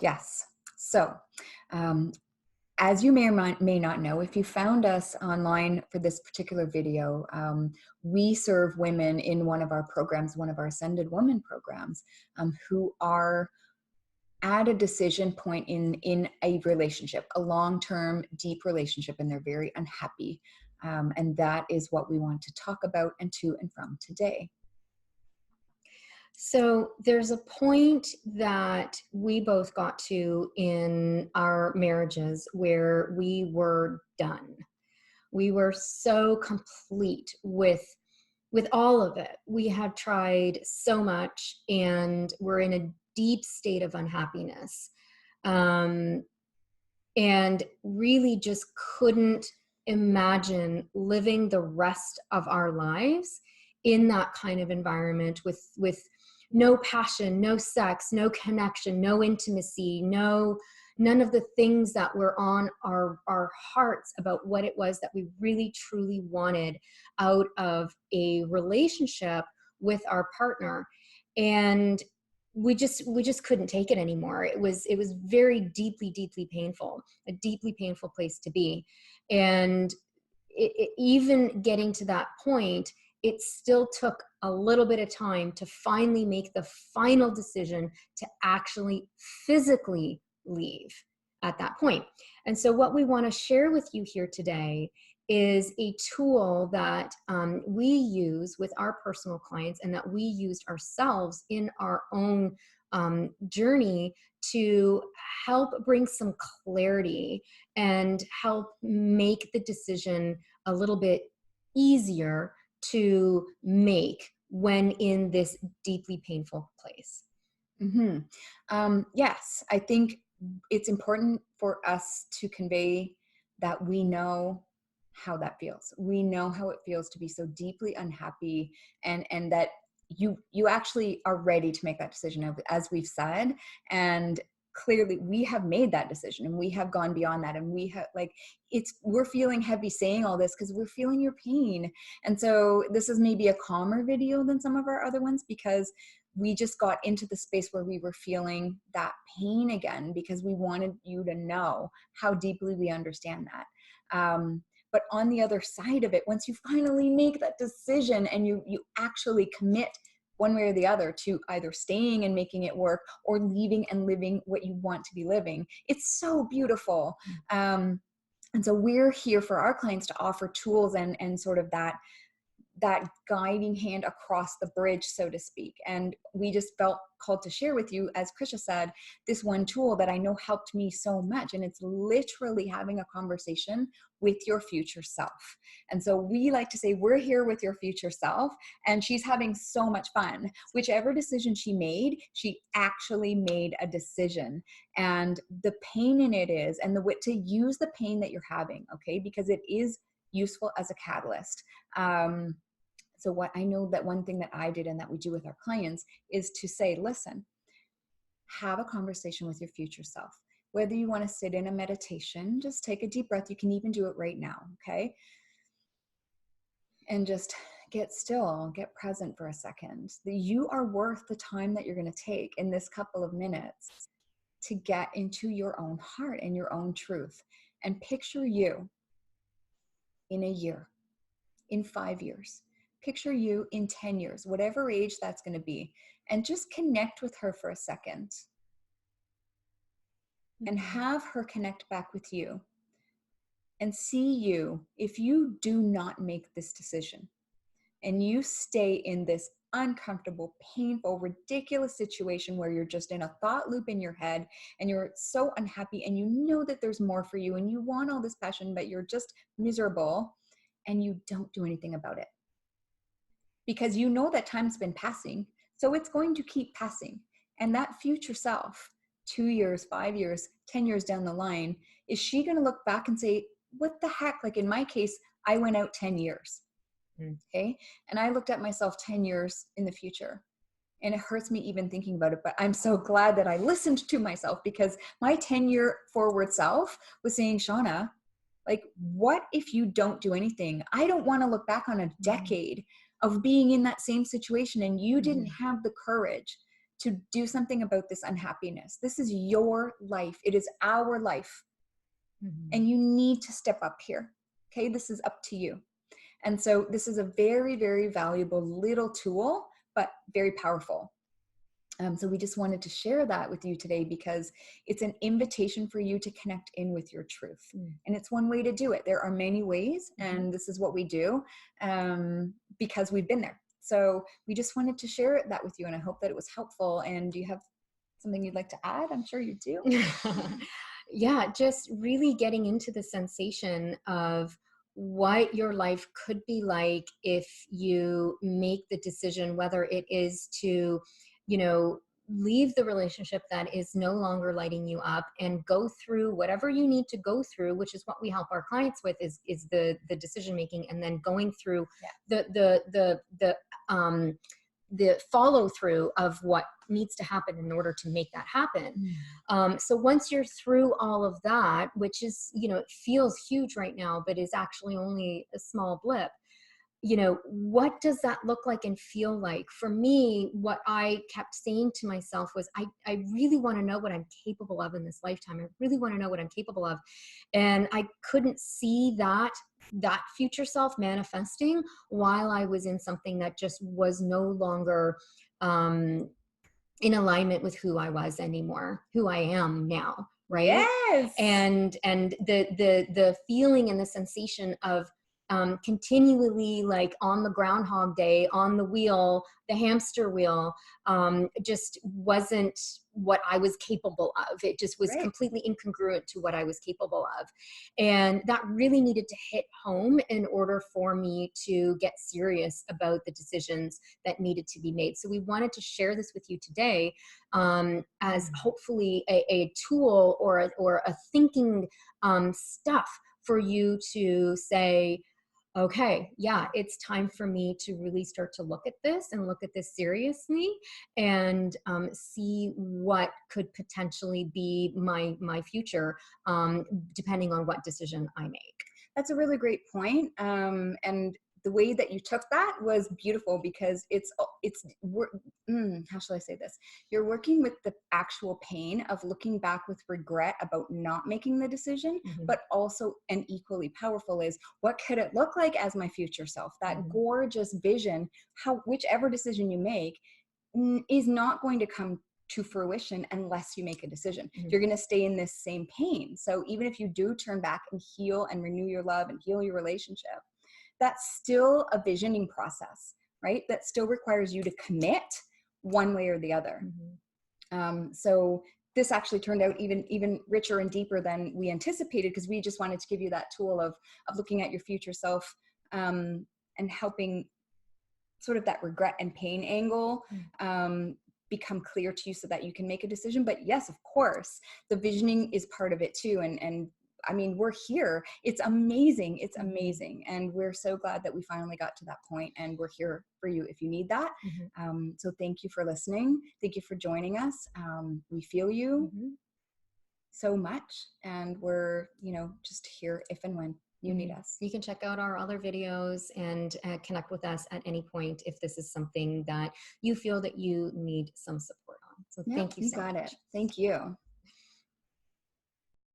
Yes. So, um, as you may or may not know, if you found us online for this particular video, we serve women in one of our programs, one of our Ascended Women programs, who are at a decision point in a relationship, a long-term, deep relationship, and they're very unhappy. And that is what we want to talk about and to and from today. So there's a point that we both got to in our marriages where we were done. We were so complete with all of it. We had tried so much and we're in a deep state of unhappiness. Um, and really just couldn't imagine living the rest of our lives in that kind of environment with no passion, no sex, no connection, no intimacy, none of the things that were on our hearts about what it was that we really truly wanted out of a relationship with our partner. And we just couldn't take it anymore. It was very deeply painful, a deeply painful place to be. And even getting to that point, it still took a little bit of time to finally make the final decision to actually physically leave at that point. And so what we want to share with you here today is a tool that we use with our personal clients and that we used ourselves in our own journey to help bring some clarity and help make the decision a little bit easier to make when in this deeply painful place. Yes, I think it's important for us to convey that we know how that feels. We know how it feels to be so deeply unhappy, and that you actually are ready to make that decision, as we've said. And clearly we have made that decision and we have gone beyond that, and we have, like, we're feeling heavy saying all this because we're feeling your pain. And so this is maybe a calmer video than some of our other ones, because we just got into the space where we were feeling that pain again, because we wanted you to know how deeply we understand that. But on the other side of it, once you finally make that decision and you actually commit one way or the other to either staying and making it work or leaving and living what you want to be living, it's so beautiful. And so we're here for our clients to offer tools and sort of that guiding hand across the bridge, so to speak. And we just felt called to share with you, as Krisha said, this one tool that I know helped me so much. And it's literally having a conversation with your future self. And so we like to say, we're here with your future self, and she's having so much fun. Whichever decision she made, she actually made a decision. And the pain in it is, and the way to use the pain that you're having, okay, because it is useful as a catalyst. So what I know that one thing that I did and that we do with our clients is to say, listen, have a conversation with your future self. Whether you want to sit in a meditation, just take a deep breath. You can even do it right now, okay? And just get still, get present for a second. You are worth the time that you're going to take in this couple of minutes to get into your own heart and your own truth. And picture you in a year, in 5 years. Picture you in 10 years, whatever age that's going to be, and just connect with her for a second and have her connect back with you and see you. If you do not make this decision and you stay in this uncomfortable, painful, ridiculous situation where you're just in a thought loop in your head and you're so unhappy and you know that there's more for you and you want all this passion, but you're just miserable and you don't do anything about it. Because you know that time's been passing, so it's going to keep passing. And that future self, 2 years, 5 years, 10 years down the line, is she going to look back and say, what the heck? Like in my case, I went out 10 years. Okay. And I looked at myself 10 years in the future. And it hurts me even thinking about it, but I'm so glad that I listened to myself, because my 10-year forward self was saying, Shauna, like, what if you don't do anything? I don't want to look back on a decade of being in that same situation and you didn't have the courage to do something about this unhappiness. This is your life. It is our life. And you need to step up here. Okay, this is up to you. And so this is a very, very valuable little tool, but very powerful. So we just wanted to share that with you today because it's an invitation for you to connect in with your truth. And it's one way to do it. There are many ways, and this is what we do because we've been there. So we just wanted to share that with you, and I hope that it was helpful. And do you have something you'd like to add? I'm sure you do. Yeah, just really getting into the sensation of what your life could be like if you make the decision, whether it is to, leave the relationship that is no longer lighting you up and go through whatever you need to go through, which is what we help our clients with, is the decision making, and then going through the follow through of what needs to happen in order to make that happen. So once you're through all of that, which is, it feels huge right now, but is actually only a small blip, what does that look like and feel like? For me, what I kept saying to myself was, I really want to know what I'm capable of in this lifetime. I really want to know what I'm capable of. And I couldn't see that future self manifesting while I was in something that just was no longer in alignment with who I was anymore, who I am now. Right. Yes. And the feeling and the sensation of continually, like on the Groundhog Day, on the wheel, the hamster wheel, just wasn't what I was capable of. It just was completely incongruent to what I was capable of. And that really needed to hit home in order for me to get serious about the decisions that needed to be made. So we wanted to share this with you today as hopefully a tool or a thinking stuff for you to say, okay, yeah, it's time for me to really start to look at this and look at this seriously and see what could potentially be my future, depending on what decision I make. That's a really great point. And the way that you took that was beautiful because how shall I say this? You're working with the actual pain of looking back with regret about not making the decision, but also, and equally powerful, is what could it look like as my future self? That gorgeous vision, whichever decision you make is not going to come to fruition unless you make a decision. You're going to stay in this same pain. So even if you do turn back and heal and renew your love and heal your relationship, that's still a visioning process, right? That still requires you to commit one way or the other. So this actually turned out even richer and deeper than we anticipated, because we just wanted to give you that tool of looking at your future self and helping sort of that regret and pain angle become clear to you so that you can make a decision. But yes, of course, the visioning is part of it too. And I mean, we're here. It's amazing. It's amazing. And we're so glad that we finally got to that point, and we're here for you if you need that. So thank you for listening. Thank you for joining us. We feel you so much, and we're, just here if and when you need us. You can check out our other videos and connect with us at any point if this is something that you feel that you need some support on. So thank you so much. You got it. Thank you.